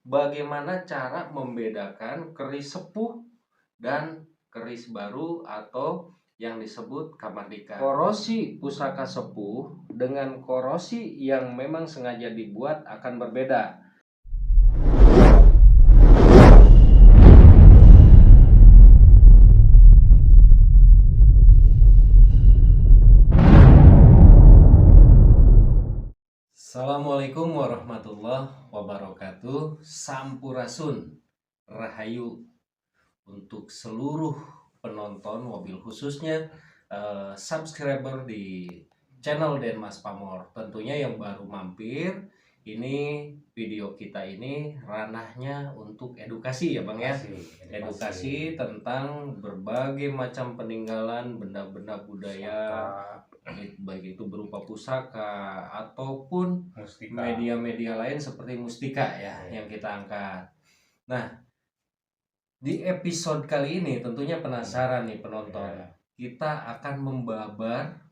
bagaimana cara membedakan keris sepuh dan keris baru atau yang disebut kamardika. Korosi pusaka sepuh dengan korosi yang memang sengaja dibuat akan berbeda. Assalamualaikum warahmatullahi wabarakatuh. Sampurasun Rahayu untuk seluruh penonton, mobil khususnya subscriber di channel Denmas Pamor. Tentunya yang baru mampir, ini video kita ini ranahnya untuk edukasi ya Bang ya. Edukasi tentang berbagai macam peninggalan benda-benda budaya, baik itu berupa pusaka ataupun media-media lain seperti mustika ya yang kita angkat. Nah, di episode kali ini tentunya penasaran nih penonton. Kita akan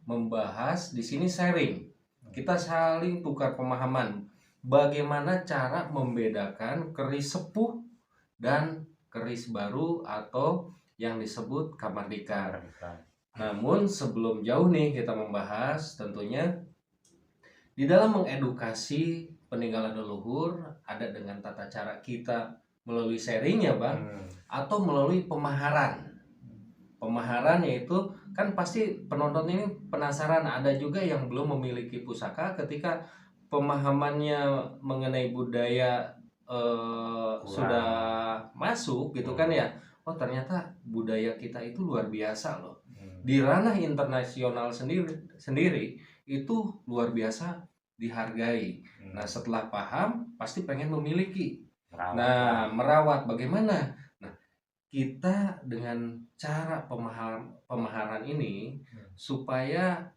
membahas di sini sharing. Kita saling tukar pemahaman bagaimana cara membedakan keris sepuh dan keris baru atau yang disebut kamardika. Namun sebelum jauh nih kita membahas, tentunya di dalam mengedukasi peninggalan leluhur ada dengan tata cara kita melalui sharing ya Bang, atau melalui pemaharan. Pemaharan yaitu kan pasti penonton ini penasaran, ada juga yang belum memiliki pusaka, ketika pemahamannya mengenai budaya sudah masuk gitu kan ya. Oh ternyata budaya kita itu luar biasa loh. Di ranah internasional sendiri itu luar biasa dihargai. Nah setelah paham pasti pengen memiliki. Merawat bagaimana? Nah kita dengan cara pemaharan ini supaya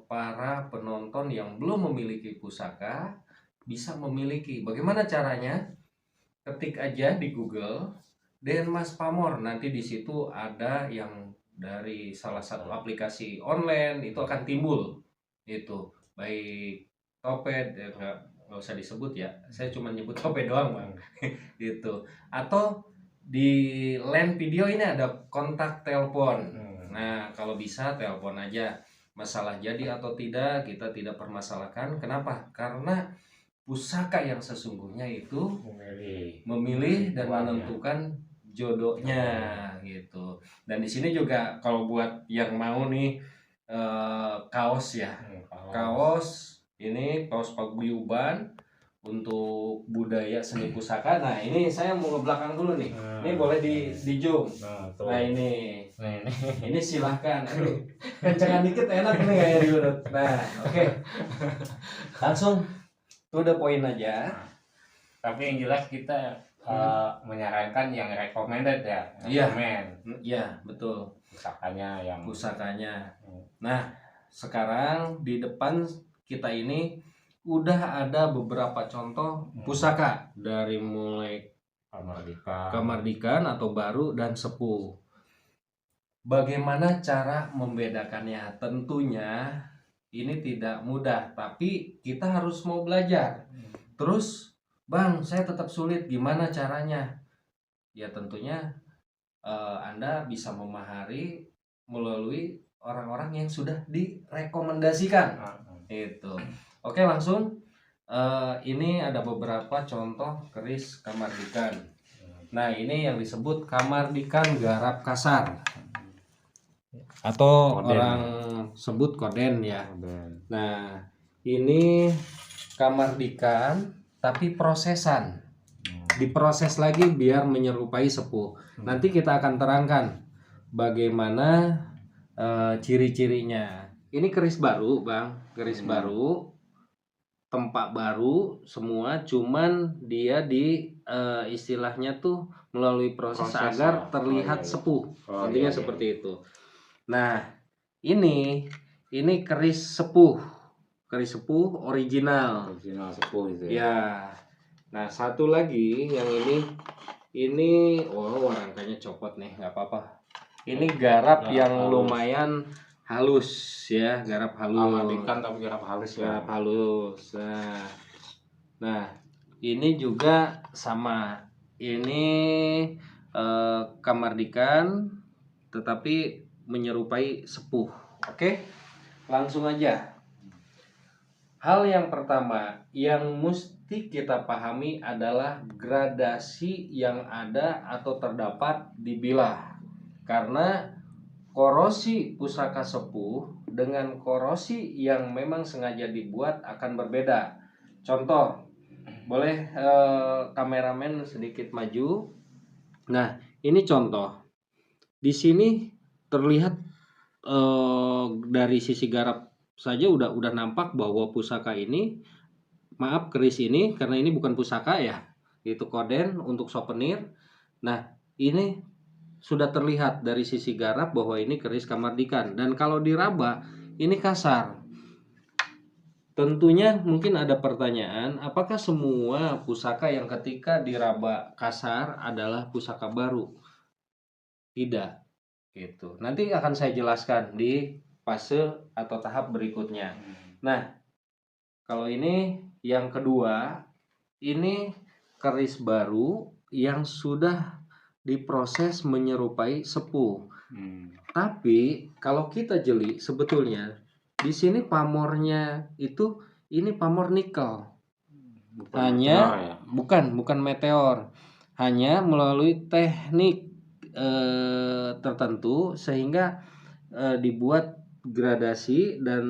para penonton yang belum memiliki pusaka bisa memiliki. Bagaimana caranya? Ketik aja di Google Denmas Pamor, nanti di situ ada yang dari salah satu aplikasi online itu akan timbul itu, baik Topet ya, nggak usah disebut ya, saya cuma nyebut Topet doang Bang. Gitu, atau di line video ini ada kontak telepon. Nah kalau bisa telepon aja, masalah jadi atau tidak kita tidak permasalahkan. Kenapa? Karena pusaka yang sesungguhnya itu memilih dan menentukan jodohnya gitu. Dan di sini juga kalau buat yang mau nih kaos ya, kaos ini kaos paguyuban untuk budaya seni pusaka. Nah ini saya mau ke belakang dulu nih. Ini boleh di zoom. Nah ini silahkan. Aduh, kencengan dikit enak nih kayak diurut. Nah oke. Langsung to the point aja. Tapi yang jelas kita menyarankan yang recommended ya. Iya betul. Pusakanya. Nah sekarang di depan kita ini udah ada beberapa contoh pusaka dari mulai kamardikan atau baru dan sepuh. Bagaimana cara membedakannya? Tentunya ini tidak mudah, tapi kita harus mau belajar. Terus Bang, saya tetap sulit, gimana caranya? Ya tentunya Anda bisa memahari melalui orang-orang yang sudah direkomendasikan. Itu. Oke langsung. Ini ada beberapa contoh keris kamardikan. Nah ini yang disebut kamardikan garap kasar atau koden. Orang sebut koden ya. Nah ini kamardikan tapi prosesan, diproses lagi biar menyerupai sepuh. Nanti kita akan terangkan bagaimana ciri-cirinya. Ini keris baru Bang, keris baru, tempat baru semua, cuman dia di istilahnya tuh melalui proses agar terlihat sepuh. Intinya seperti itu. Nah ini keris sepuh. Keris sepuh original sepuh itu ya. Nah satu lagi yang ini rangkanya copot nih, nggak apa-apa. Ini garap yang lumayan halus ya, garap halus. Kamardika tapi garap halus ya. Garap halus. Nah Ini juga sama. Ini kamardikan tetapi menyerupai sepuh. Oke, langsung aja. Hal yang pertama yang mesti kita pahami adalah gradasi yang ada atau terdapat di bilah. Karena korosi pusaka sepuh dengan korosi yang memang sengaja dibuat akan berbeda. Contoh, boleh kameramen sedikit maju. Nah, ini contoh. Di sini terlihat dari sisi garap saja udah nampak bahwa pusaka ini, maaf keris ini karena ini bukan pusaka ya, itu koden untuk souvenir. Nah, ini sudah terlihat dari sisi garap bahwa ini keris kamardikan, dan kalau diraba ini kasar. Tentunya mungkin ada pertanyaan, apakah semua pusaka yang ketika diraba kasar adalah pusaka baru? Tidak, gitu. Nanti akan saya jelaskan di fase atau tahap berikutnya. Nah, kalau ini yang kedua, ini keris baru yang sudah diproses menyerupai sepuh. Tapi kalau kita jeli sebetulnya di sini pamornya itu ini pamor nikel. Hanya bukan meteor. Hanya melalui teknik tertentu sehingga dibuat gradasi dan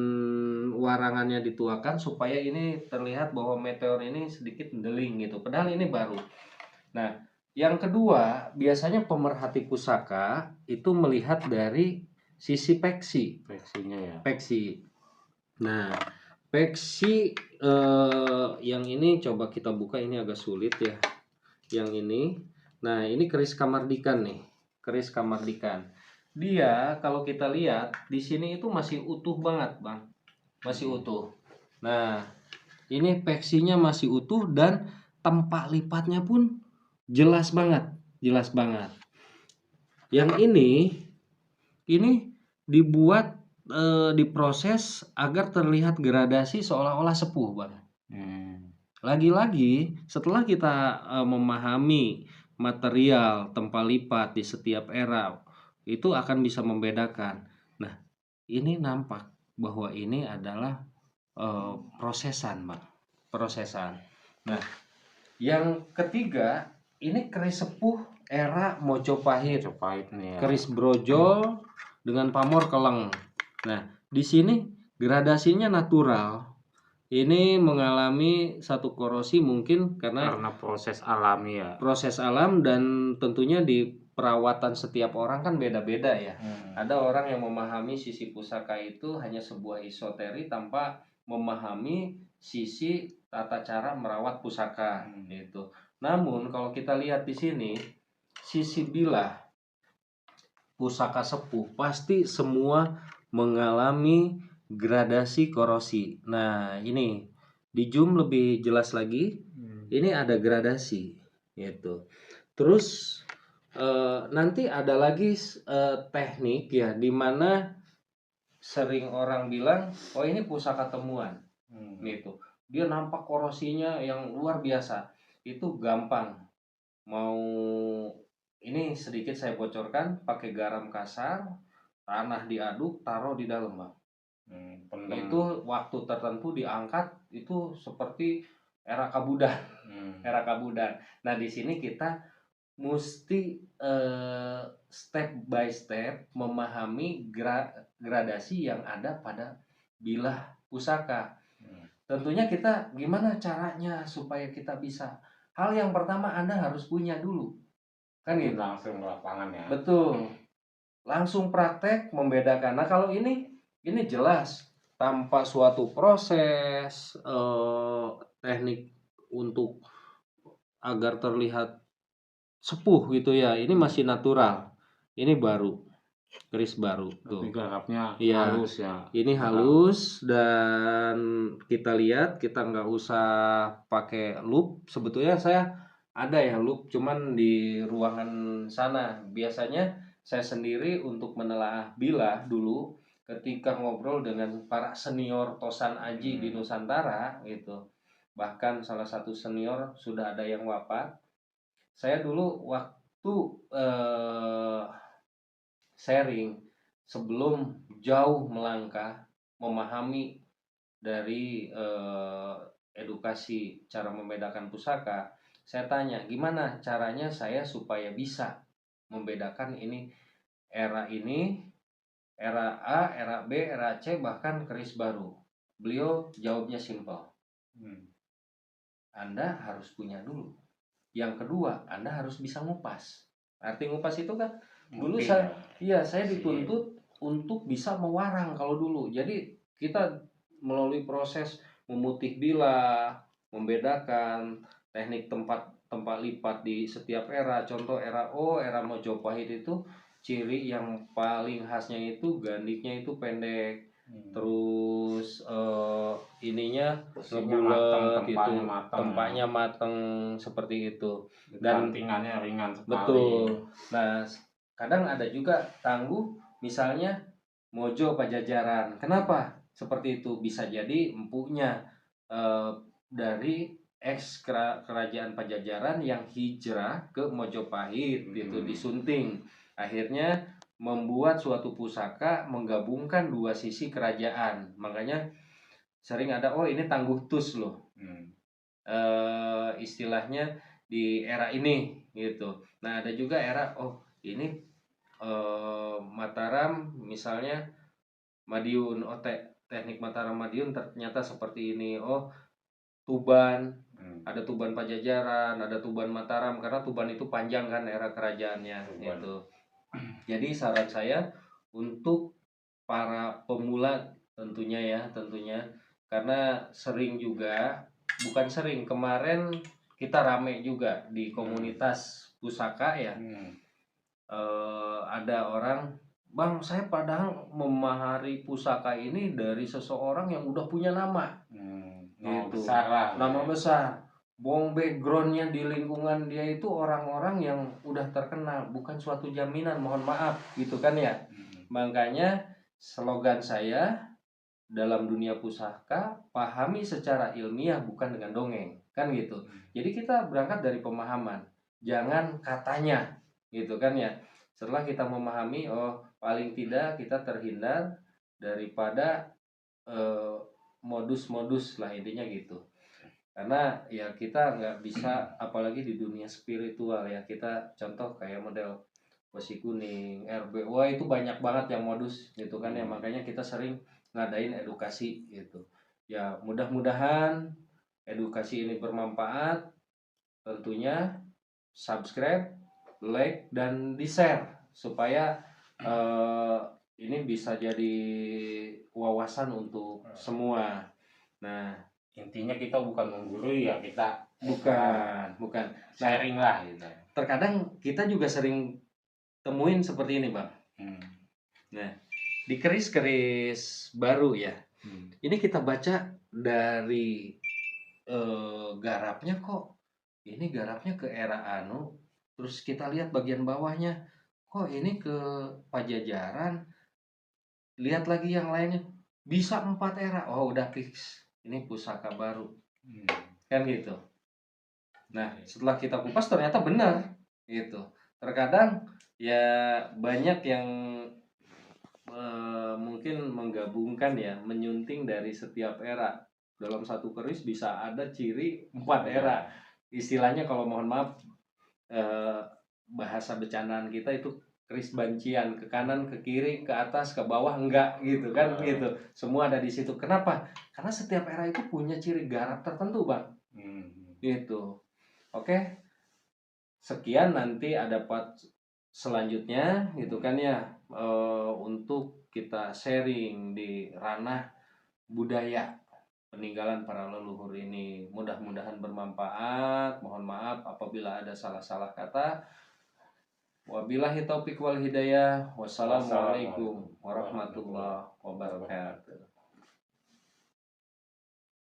warangannya dituakan supaya ini terlihat bahwa meteor ini sedikit mendeling gitu. Padahal ini baru. Nah, yang kedua, biasanya pemerhati pusaka itu melihat dari sisi peksinya ya. Peksi. Nah, peksi yang ini coba kita buka, ini agak sulit ya. Yang ini. Nah, ini keris kamardikan nih. Keris kamardikan. Dia kalau kita lihat di sini itu masih utuh banget, Bang. Masih utuh. Nah, ini peksinya masih utuh dan tempat lipatnya pun jelas banget. Yang ini dibuat diproses agar terlihat gradasi seolah-olah sepuh, Bang. Lagi-lagi setelah kita memahami material tempat lipat di setiap era, itu akan bisa membedakan. Nah, ini nampak bahwa ini adalah prosesan, Bang. Prosesan. Nah, yang ketiga, ini keris sepuh era Mojopahit nih ya. Keris brojol dengan pamor keleng. Nah, di sini gradasinya natural. Ini mengalami satu korosi mungkin karena proses alami ya. Proses alam, dan tentunya di perawatan setiap orang kan beda-beda ya. Ada orang yang memahami sisi pusaka itu hanya sebuah isoteri tanpa memahami sisi tata cara merawat pusaka gitu. Namun kalau kita lihat di sini sisi bilah pusaka sepuh pasti semua mengalami gradasi korosi. Nah, ini di zoom lebih jelas lagi. Ini ada gradasi gitu. Terus nanti ada lagi teknik ya, dimana sering orang bilang, oh ini pusaka temuan gitu. Dia nampak korosinya yang luar biasa. Itu gampang. Mau ini sedikit saya bocorkan, pakai garam kasar, tanah diaduk, taruh di dalam, Bang. Itu waktu tertentu diangkat, itu seperti era kabudan. Era kabudan. Nah, di sini kita mesti step by step memahami gradasi yang ada pada bilah pusaka. Tentunya kita gimana caranya supaya kita bisa. Hal yang pertama Anda harus punya dulu. Kan gitu. Langsung lapangan ya. Betul. Langsung praktek membedakan. Nah, kalau ini jelas tanpa suatu proses teknik untuk agar terlihat sepuh gitu ya. Ini masih natural. Ini baru. Keris baru tuh. Garapnya ya, halus ya. Ini halus, dan kita lihat kita nggak usah pakai loop. Sebetulnya saya ada ya loop, cuman di ruangan sana. Biasanya saya sendiri untuk menelaah bilah dulu ketika ngobrol dengan para senior Tosan Aji di Nusantara gitu. bahkan salah satu senior sudah ada yang wafat. Saya dulu waktu sharing sebelum jauh melangkah memahami dari edukasi cara membedakan pusaka, saya tanya gimana caranya saya supaya bisa membedakan ini, era A, era B, era C, bahkan keris baru. Beliau jawabnya simpel. Anda harus punya dulu. Yang kedua, Anda harus bisa ngupas. Arti ngupas itu kan dulu saya dituntut untuk bisa mewarang kalau dulu. Jadi kita melalui proses memutih bilah, membedakan teknik tempat lipat di setiap era. Contoh era O, era Mojopahit itu ciri yang paling khasnya itu gandiknya itu pendek. Terus ininya ngebulet itu, tempatnya mateng seperti itu, dan bantingannya ringan sekali. Betul. Nah, kadang ada juga tangguh, misalnya Mojo Pajajaran. Kenapa seperti itu? Bisa jadi empunya dari kerajaan Pajajaran yang hijrah ke Mojopahit gitu, disunting. Akhirnya membuat suatu pusaka menggabungkan dua sisi kerajaan. Makanya sering ada, oh ini Tangguh Tus loh. Istilahnya di era ini gitu. Nah, ada juga era, oh ini Mataram misalnya Madiun, oh teknik Mataram Madiun ternyata seperti ini. Oh, Tuban, ada Tuban Pajajaran, ada Tuban Mataram, karena Tuban itu panjang kan era kerajaannya gitu. Jadi saran saya untuk para pemula tentunya karena sering juga, bukan sering, kemarin kita rame juga di komunitas pusaka ya. Ada orang, Bang, saya padahal memahari pusaka ini dari seseorang yang udah punya nama, gitu, nama besar. Bong backgroundnya di lingkungan dia itu orang-orang yang udah terkenal, bukan suatu jaminan, mohon maaf, gitu kan ya. Makanya slogan saya dalam dunia pusaka, pahami secara ilmiah bukan dengan dongeng, kan gitu. Jadi kita berangkat dari pemahaman, jangan katanya, gitu kan ya. Setelah kita memahami, oh paling tidak kita terhindar daripada modus-modus lah, intinya gitu. Karena ya kita nggak bisa, apalagi di dunia spiritual ya, kita contoh kayak model Besi Kuning, RB, wah itu banyak banget yang modus gitu kan ya. Makanya kita sering ngadain edukasi gitu. Ya mudah-mudahan edukasi ini bermanfaat. Tentunya subscribe, like, dan di-share supaya ini bisa jadi wawasan untuk semua. Nah, intinya kita bukan menggurui ya, kita bukan sharing lah gitu. Terkadang kita juga sering temuin seperti ini, Bang. Nah, di keris-keris baru ya, ini kita baca dari garapnya, kok ini garapnya ke era Anu, terus kita lihat bagian bawahnya, kok ini ke Pajajaran, lihat lagi yang lainnya bisa 4 era, oh udah fix ini pusaka baru, kan gitu. Nah, setelah kita kupas ternyata benar gitu. Terkadang ya banyak yang mungkin menggabungkan ya, menyunting dari setiap era. Dalam satu keris bisa ada ciri 4 era. Istilahnya kalau mohon maaf, bahasa bercandaan kita itu keris bancian, ke kanan, ke kiri, ke atas, ke bawah, enggak gitu kan gitu. Semua ada di situ. Kenapa? Karena setiap era itu punya ciri garap tertentu, Bang. Gitu. Oke. Sekian, nanti ada part selanjutnya gitu kan ya, untuk kita sharing di ranah budaya peninggalan para leluhur ini. Mudah-mudahan bermanfaat. Mohon maaf apabila ada salah-salah kata. Wabillahi taufik wal hidayah. Wassalamualaikum warahmatullahi wabarakatuh.